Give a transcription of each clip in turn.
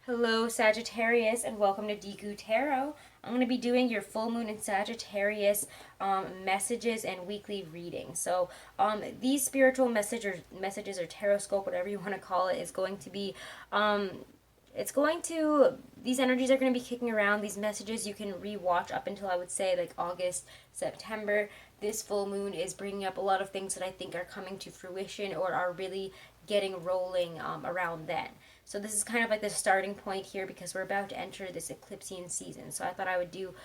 Hello, Sagittarius, and welcome to Deku Tarot. I'm going to be doing your full moon in Sagittarius messages and weekly reading. So, these spiritual messages or tarot scope, whatever you want to call it, is going to be these energies are going to be kicking around. These messages you can rewatch up until I would say like August, September. This full moon is bringing up a lot of things that I think are coming to fruition or are really getting rolling around then. So this is kind of like the starting point here because we're about to enter this eclipsean season. So I thought I would do,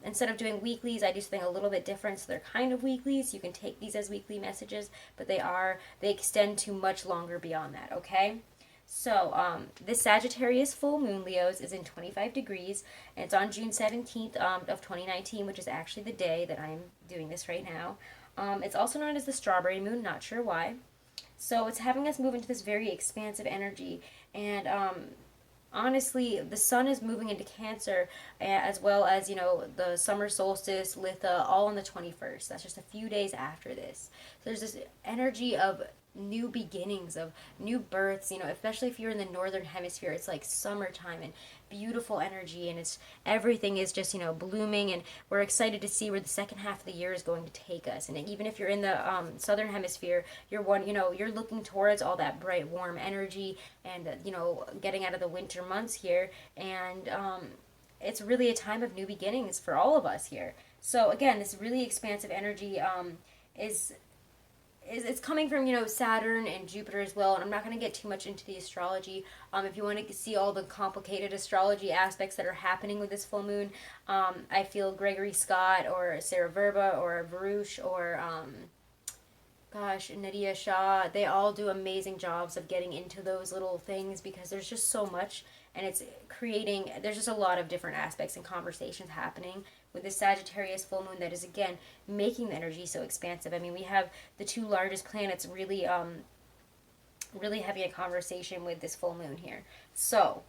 instead of doing weeklies, I do something a little bit different. So they're kind of weeklies. You can take these as weekly messages, but they extend to much longer beyond that, okay? So, this Sagittarius full moon, Leos, is in 25 degrees, and it's on June 17th of 2019, which is actually the day that I'm doing this right now. It's also known as the strawberry moon, not sure why. So it's having us move into this very expansive energy, and honestly, the sun is moving into Cancer, as well as, the summer solstice, Litha, all on the 21st. That's just a few days after this. So there's this energy of new beginnings, of new births, especially if you're in the northern hemisphere. It's like summertime and beautiful energy, and it's everything is just blooming, and we're excited to see where the second half of the year is going to take us. And even if you're in the southern hemisphere, you're looking towards all that bright warm energy and getting out of the winter months here, and it's really a time of new beginnings for all of us here. So again, this really expansive energy is it's coming from Saturn and Jupiter as well, and I'm not going to get too much into the astrology. If you want to see all the complicated astrology aspects that are happening with this full moon, I feel Gregory Scott or Sarah Verba or Varush or Nadia Shah, they all do amazing jobs of getting into those little things because there's just so much, and there's just a lot of different aspects and conversations happening with this Sagittarius full moon that is, again, making the energy so expansive. I mean, we have the two largest planets really having a conversation with this full moon here. So,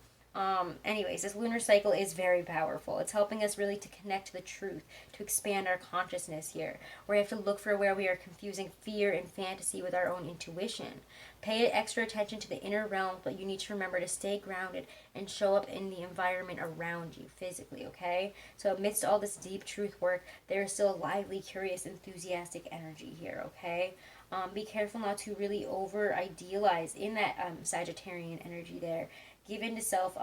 anyways, this lunar cycle is very powerful. It's helping us really to connect to the truth, to expand our consciousness here. We have to look for where we are confusing fear and fantasy with our own intuition. Pay extra attention to the inner realm, but you need to remember to stay grounded and show up in the environment around you physically, okay? So amidst all this deep truth work, there is still a lively, curious, enthusiastic energy here, okay? Be careful not to really over-idealize in that Sagittarian energy there. Give in to self,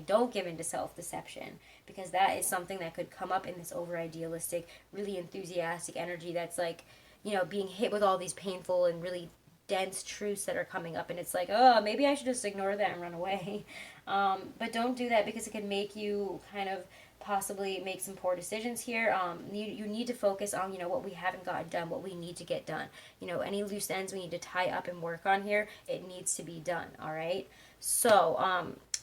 don't give in to self-deception, because that is something that could come up in this over-idealistic, really enthusiastic energy that's like, being hit with all these painful and really dense truths that are coming up, and it's like, oh, maybe I should just ignore that and run away. But don't do that, because it can make you kind of possibly make some poor decisions here. You need to focus on what we haven't gotten done, what we need to get done. Any loose ends we need to tie up and work on here, it needs to be done. All right. So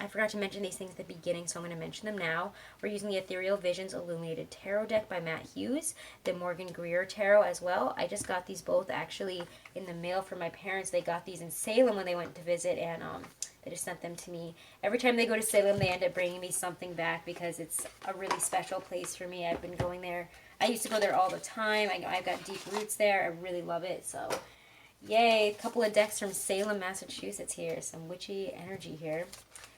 I forgot to mention these things at the beginning, so I'm going to mention them now. We're using the Ethereal Visions Illuminated Tarot deck by Matt Hughes, the Morgan Greer Tarot as well. I just got these both actually in the mail from my parents. They got these in Salem when they went to visit, and they just sent them to me. Every time they go to Salem, they end up bringing me something back because it's a really special place for me. I've been going there. I used to go there all the time. I've got deep roots there. I really love it. So, yay. A couple of decks from Salem, Massachusetts here. Some witchy energy here.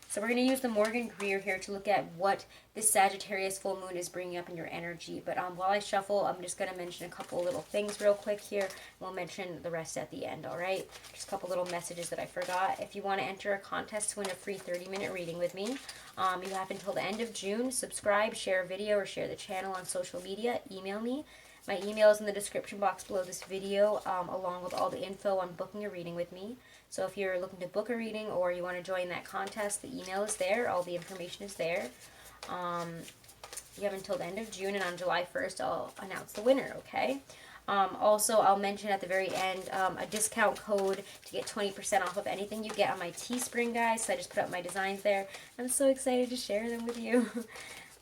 So we're going to use the Morgan Greer here to look at what this Sagittarius full moon is bringing up in your energy. But while I shuffle, I'm just going to mention a couple little things real quick here. We'll mention the rest at the end, all right? Just a couple little messages that I forgot. If you want to enter a contest to win a free 30-minute reading with me, you have until the end of June. Subscribe, share a video, or share the channel on social media. Email me. My email is in the description box below this video, along with all the info on booking a reading with me. So if you're looking to book a reading or you want to join that contest, the email is there. All the information is there. You have until the end of June, and on July 1st, I'll announce the winner, okay? Also, I'll mention at the very end a discount code to get 20% off of anything you get on my Teespring, guys. So I just put up my designs there. I'm so excited to share them with you.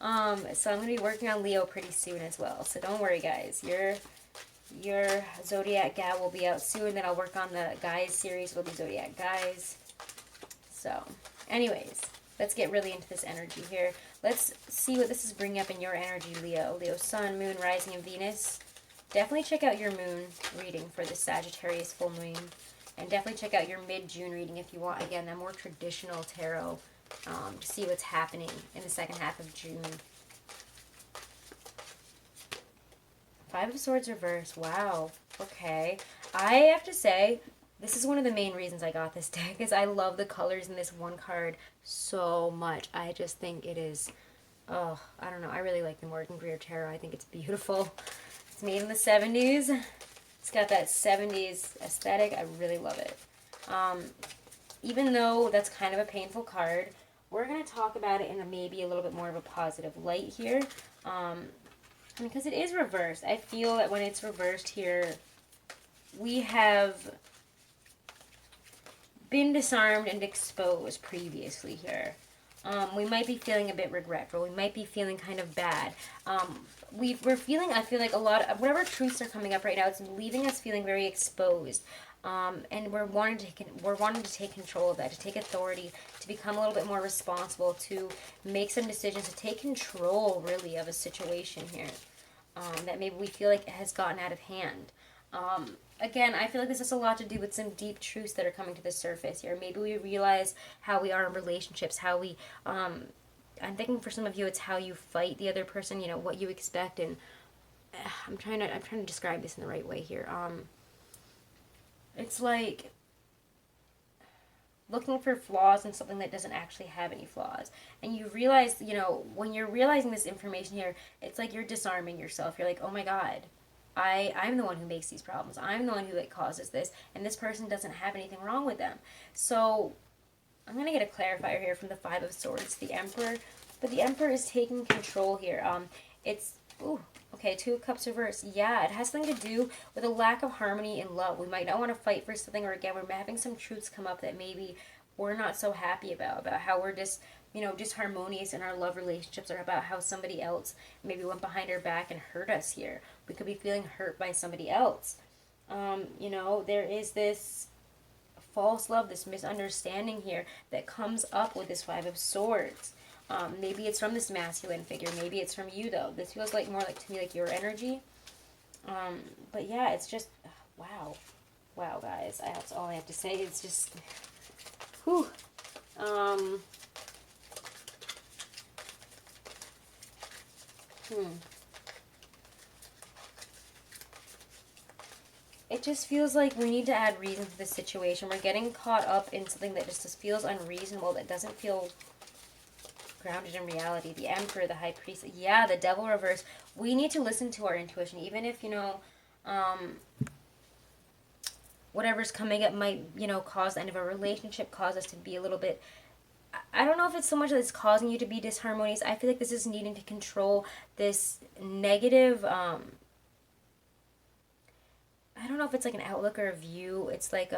So I'm going to be working on Leo pretty soon as well. So don't worry, guys. Your Zodiac Gal will be out soon. Then I'll work on the Guys series with the Zodiac Guys. So, anyways, let's get really into this energy here. Let's see what this is bringing up in your energy, Leo. Leo Sun, Moon, Rising, and Venus. Definitely check out your moon reading for the Sagittarius full moon. And definitely check out your mid-June reading if you want, again, that more traditional tarot, to see what's happening in the second half of June. Five of Swords reverse. Wow. Okay. I have to say, this is one of the main reasons I got this deck, is I love the colors in this one card so much. I just think it is, oh, I don't know. I really like the Morgan Greer Tarot. I think it's beautiful. It's made in the 70s. It's got that 70s aesthetic. I really love it. Even though that's kind of a painful card, we're going to talk about it in maybe a little bit more of a positive light here. Because it is reversed. I feel that when it's reversed here, we have been disarmed and exposed previously here. We might be feeling a bit regretful. We might be feeling kind of bad. We're feeling, I feel like a lot of, whatever truths are coming up right now, it's leaving us feeling very exposed. And we're wanting to take control of that, to take authority, to become a little bit more responsible, to make some decisions, to take control, really, of a situation here. That maybe we feel like it has gotten out of hand. Again, I feel like this has a lot to do with some deep truths that are coming to the surface here. Maybe we realize how we are in relationships, how we, I'm thinking for some of you, it's how you fight the other person, you know, what you expect, and I'm trying to describe this in the right way here. It's like looking for flaws in something that doesn't actually have any flaws. And you realize, you know, when you're realizing this information here, it's like you're disarming yourself. You're like, oh my God, I'm the one who makes these problems. I'm the one who causes this, and this person doesn't have anything wrong with them. So I'm going to get a clarifier here from the Five of Swords, the Emperor. But the Emperor is taking control here. Okay, Two of Cups reverse. Yeah, it has something to do with a lack of harmony in love. We might not want to fight for something, or again, we're having some truths come up that maybe we're not so happy about how we're just, you know, disharmonious in our love relationships, or about how somebody else maybe went behind our back and hurt us here. We could be feeling hurt by somebody else. You know, there is this false love, this misunderstanding here that comes up with this Five of Swords. Maybe it's from this masculine figure. Maybe it's from you, though. This feels like more like to me like your energy. But yeah, it's just, wow. Wow, guys. That's all I have to say. It's just, whew. It just feels like we need to add reason to this situation. We're getting caught up in something that just feels unreasonable, that doesn't feel grounded in reality. The Emperor, the High Priest, yeah, the Devil reverse. We need to listen to our intuition, even if, you know, whatever's coming up might, you know, cause the end of a relationship, cause us to be a little bit, I don't know if it's so much that it's causing you to be disharmonious. I feel like this is needing to control this negative, I don't know if it's like an outlook or a view. It's like,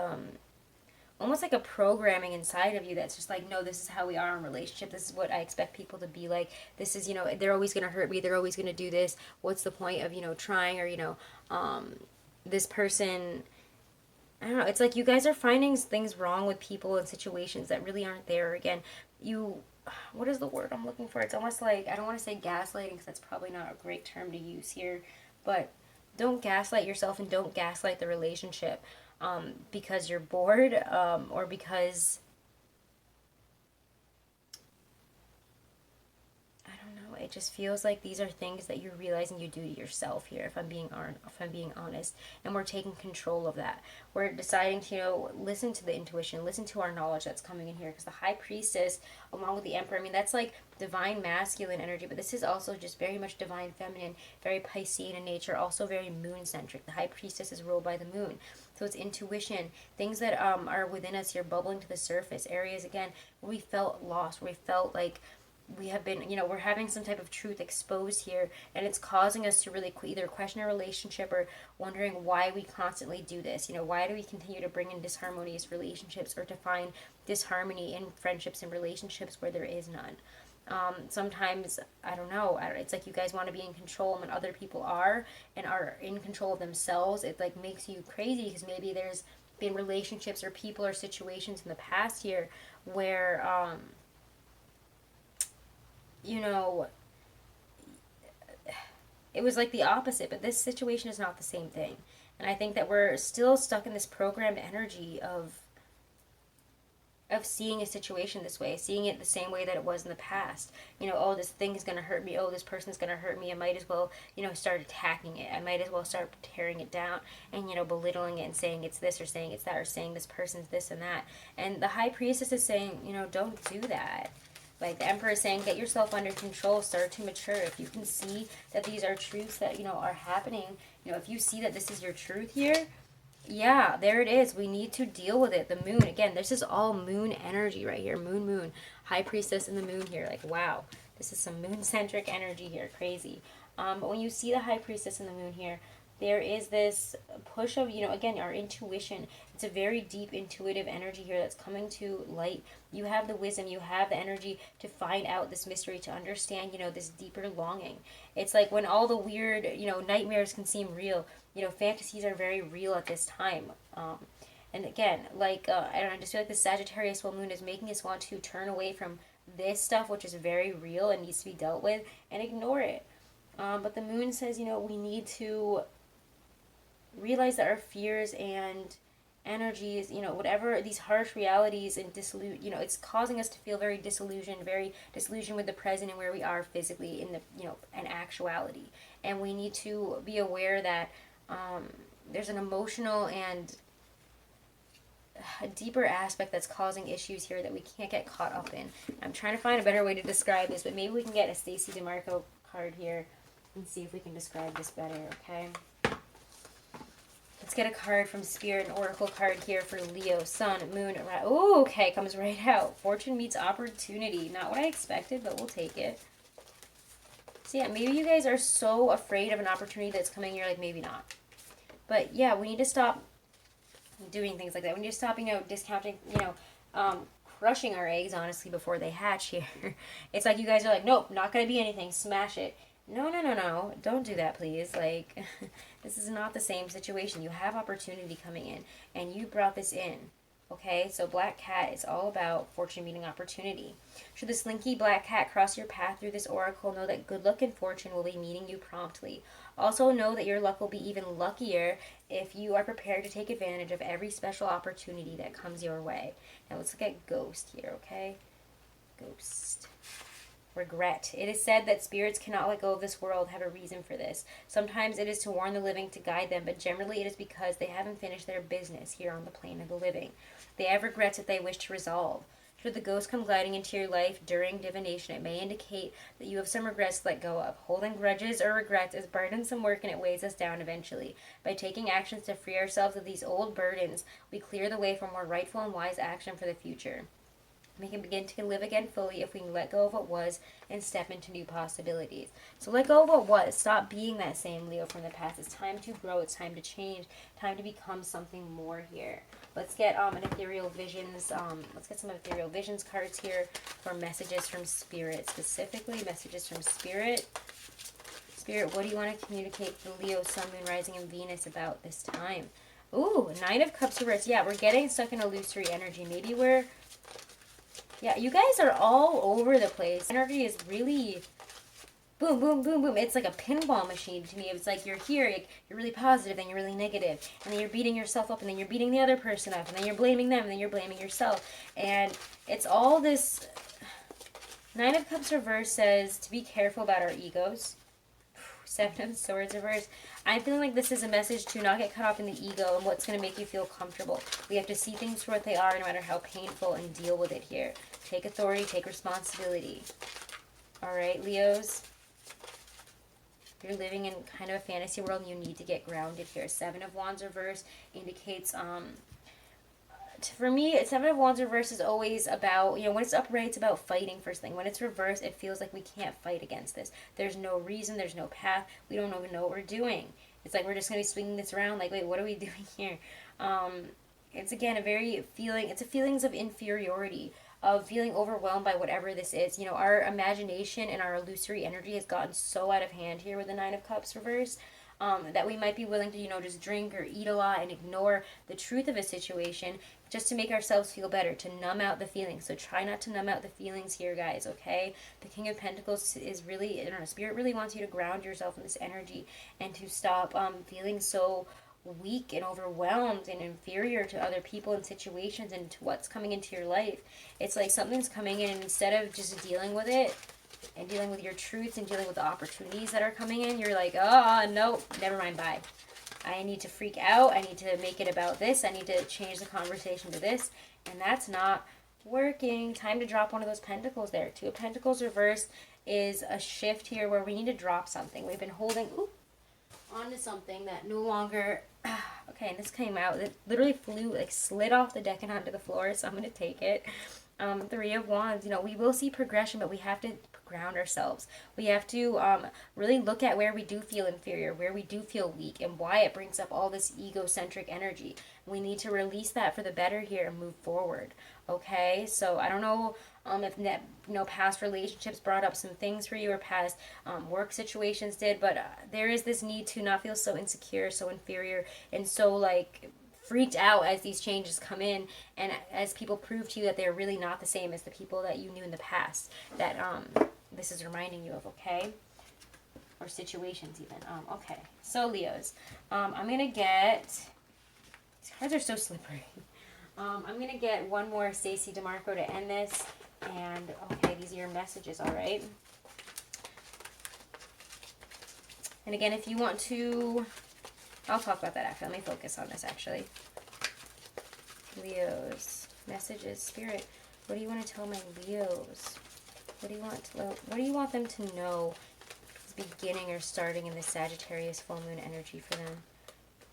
almost like a programming inside of you that's just like, no, this is how we are in a relationship. This is what I expect people to be like. This is, you know, they're always going to hurt me. They're always going to do this. What's the point of, you know, trying, or, you know, this person, I don't know. It's like you guys are finding things wrong with people and situations that really aren't there. Again, what is the word I'm looking for? It's almost like, I don't want to say gaslighting, because that's probably not a great term to use here, but don't gaslight yourself and don't gaslight the relationship. Because you're bored, or because, I don't know, it just feels like these are things that you're realizing you do to yourself here, if I'm being honest, and we're taking control of that. We're deciding to, you know, listen to the intuition, listen to our knowledge that's coming in here, because the High Priestess, along with the Emperor, I mean, that's like divine masculine energy, but this is also just very much divine feminine, very Piscean in nature, also very moon-centric. The High Priestess is ruled by the moon. So it's intuition, things that are within us here bubbling to the surface, areas, again, where we felt lost, where we felt like we have been, you know, we're having some type of truth exposed here, and it's causing us to really either question a relationship, or wondering why we constantly do this. You know, why do we continue to bring in disharmonious relationships, or to find disharmony in friendships and relationships where there is none? Sometimes, I don't know, it's like you guys want to be in control, and when other people are, and are in control of themselves, it like makes you crazy, because maybe there's been relationships or people or situations in the past here where, you know, it was like the opposite, but this situation is not the same thing. And I think that we're still stuck in this programmed energy of seeing a situation this way, seeing it the same way that it was in the past. You know, oh, this thing is going to hurt me. Oh, this person's going to hurt me. I might as well, you know, start attacking it. I might as well start tearing it down and, you know, belittling it and saying it's this or saying it's that or saying this person's this and that. And the High Priestess is saying, you know, don't do that. Like the Emperor is saying, get yourself under control, start to mature. If you can see that these are truths that, you know, are happening, you know, if you see that this is your truth here, yeah, there it is. We need to deal with it. The moon, again, this is all moon energy right here. Moon, moon. High Priestess and the moon here. Like, wow. This is some moon-centric energy here. Crazy. But when you see the High Priestess and the moon here, there is this push of, you know, again, our intuition. It's a very deep intuitive energy here that's coming to light. You have the wisdom, you have the energy to find out this mystery, to understand, you know, this deeper longing. It's like when all the weird, you know, nightmares can seem real, you know, fantasies are very real at this time. And again, like, I don't know, I just feel like the Sagittarius full moon is making us want to turn away from this stuff, which is very real and needs to be dealt with, and ignore it. But the moon says, you know, we need to realize that our fears and energies, you know, whatever these harsh realities and you know, it's causing us to feel very disillusioned with the present and where we are physically in the, you know, an actuality. And we need to be aware that there's an emotional and a deeper aspect that's causing issues here that we can't get caught up in. I'm trying to find a better way to describe this, but maybe we can get a Stacey DeMarco card here and see if we can describe this better, okay? Let's get a card from Spirit, an oracle card here for Leo, Sun, Moon, oh, okay, comes right out. Fortune meets opportunity. Not what I expected, but we'll take it. So yeah, maybe you guys are so afraid of an opportunity that's coming, you're like, maybe not. But yeah, we need to stop doing things like that. We need to stop, you know, discounting, you know, crushing our eggs, honestly, before they hatch here. It's like you guys are like, nope, not going to be anything, smash it. No, no, no, no. Don't do that, please. Like, this is not the same situation. You have opportunity coming in, and you brought this in. Okay? So Black Cat is all about fortune meeting opportunity. Should the slinky black cat cross your path through this oracle, know that good luck and fortune will be meeting you promptly. Also know that your luck will be even luckier if you are prepared to take advantage of every special opportunity that comes your way. Now let's look at Ghost here, okay? Ghost. Regret. It is said that spirits cannot let go of this world, have a reason for this. Sometimes it is to warn the living, to guide them, but generally it is because they haven't finished their business here on the plane of the living. They have regrets that they wish to resolve. Should the ghost come gliding into your life during divination, it may indicate that you have some regrets to let go of. Holding grudges or regrets is burdensome work and it weighs us down eventually. By taking actions to free ourselves of these old burdens, we clear the way for more rightful and wise action for the future. We can begin to live again fully if we let go of what was and step into new possibilities. So let go of what was. Stop being that same Leo from the past. It's time to grow. It's time to change. Time to become something more here. Let's get an ethereal visions. Let's get some ethereal visions cards here for messages from Spirit. Specifically, messages from Spirit. Spirit, what do you want to communicate to Leo, Sun, Moon, Rising, and Venus about this time? Ooh, Nine of Cups reversed. Yeah, we're getting stuck in illusory energy. Maybe we're... Yeah, you guys are all over the place. Energy is really boom, boom, boom, boom. It's like a pinball machine to me. It's like you're here, you're really positive, then you're really negative, and then you're beating yourself up, and then you're beating the other person up, and then you're blaming them, and then you're blaming yourself. And it's all this... Nine of Cups reverse says to be careful about our egos. Seven of Swords reverse. I'm feeling like this is a message to not get caught up in the ego and what's going to make you feel comfortable. We have to see things for what they are, no matter how painful, and deal with it here. Take authority, take responsibility. All right, Leos. You're living in kind of a fantasy world and you need to get grounded here. Seven of Wands reverse indicates, for me, Seven of Wands reverse is always about, you know, when it's upright, it's about fighting first thing. When it's reversed, it feels like we can't fight against this. There's no reason, there's no path. We don't even know what we're doing. It's like we're just going to be swinging this around like, wait, what are we doing here? It's, again, it's a feelings of inferiority, of feeling overwhelmed by whatever this is. You know, our imagination and our illusory energy has gotten so out of hand here with the Nine of Cups reverse. That we might be willing to, you know, just drink or eat a lot and ignore the truth of a situation just to make ourselves feel better, to numb out the feelings. So try not to numb out the feelings here, guys, okay? The King of Pentacles is really, I don't know, Spirit really wants you to ground yourself in this energy and to stop feeling so weak and overwhelmed and inferior to other people and situations and to what's coming into your life. It's like something's coming in, and instead of just dealing with it and dealing with your truths and dealing with the opportunities that are coming in, you're like, oh, no, never mind, bye. I need to freak out. I need to make it about this. I need to change the conversation to this. And that's not working. Time to drop one of those pentacles there. Two of Pentacles reversed is a shift here where we need to drop something. We've been holding onto something that no longer... Okay, and this came out. It literally flew, like slid off the deck and onto the floor, so I'm going to take it. Three of Wands. You know, we will see progression, but we have to ground ourselves. We have to really look at where we do feel inferior, where we do feel weak, and why it brings up all this egocentric energy. We need to release that for the better here and move forward. Okay, so I don't know if past relationships brought up some things for you, or past work situations did, but there is this need to not feel so insecure, so inferior, and so like freaked out as these changes come in, and as people prove to you that they're really not the same as the people that you knew in the past, that this is reminding you of, okay? Or situations even. Okay, so Leos, I'm gonna get, these cards are so slippery. I'm gonna get one more Stacey DeMarco to end this, and okay, these are your messages, all right? And again, if you want to, I'll talk about that after. Let me focus on this, actually. Leos, messages, Spirit. What do you want to tell my Leos? What do you want them to know is beginning or starting in the Sagittarius full moon energy for them?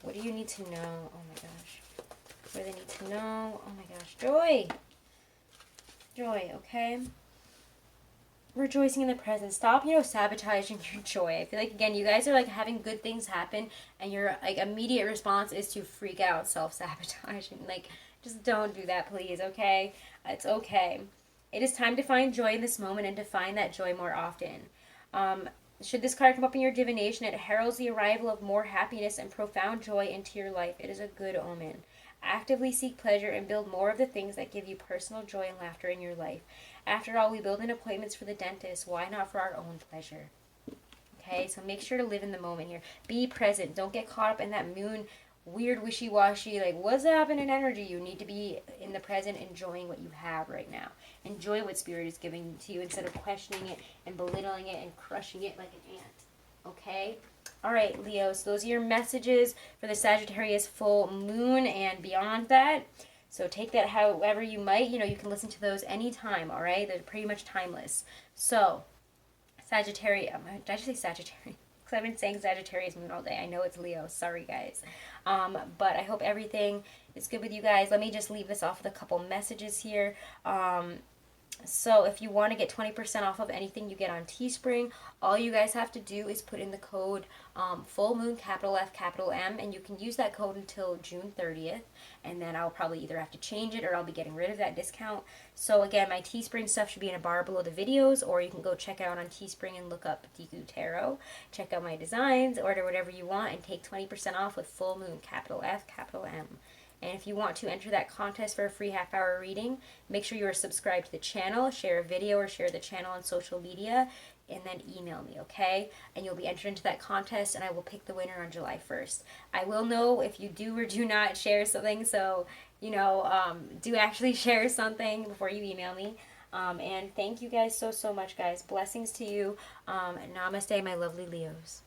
What do you need to know? Oh my gosh. What do they need to know? Oh my gosh. Joy. Joy, okay? Rejoicing in the present. Stop, sabotaging your joy. I feel like, again, you guys are like having good things happen, and your like immediate response is to freak out, self-sabotage, and like just don't do that, please, okay? It's okay. It is time to find joy in this moment and to find that joy more often. Should this card come up in your divination, it heralds the arrival of more happiness and profound joy into your life. It is a good omen. Actively seek pleasure and build more of the things that give you personal joy and laughter in your life. After all, we build in appointments for the dentist. Why not for our own pleasure? Okay, so make sure to live in the moment here. Be present. Don't get caught up in that moon, weird, wishy-washy, like, what's happening energy. You need to be in the present, enjoying what you have right now. Enjoy what Spirit is giving to you instead of questioning it and belittling it and crushing it like an ant. Okay? All right, Leo, so those are your messages for the Sagittarius full moon and beyond that. So take that however you might. You can listen to those anytime, all right? They're pretty much timeless. So, Sagittarius, did I just say Sagittarius? Because I've been saying Sagittarius moon all day. I know it's Leo. Sorry, guys. But I hope everything is good with you guys. Let me just leave this off with a couple messages here. So if you want to get 20% off of anything you get on Teespring, all you guys have to do is put in the code full moon, capital F, capital M, and you can use that code until June 30th, and then I'll probably either have to change it or I'll be getting rid of that discount. So again, my Teespring stuff should be in a bar below the videos, or you can go check out on Teespring and look up Deku Tarot, check out my designs, order whatever you want, and take 20% off with full moon, capital F, capital M. And if you want to enter that contest for a free half-hour reading, make sure you are subscribed to the channel, share a video or share the channel on social media, and then email me, okay? And you'll be entered into that contest, and I will pick the winner on July 1st. I will know if you do or do not share something, so, do actually share something before you email me. And thank you guys so much, guys. Blessings to you. Namaste, my lovely Leos.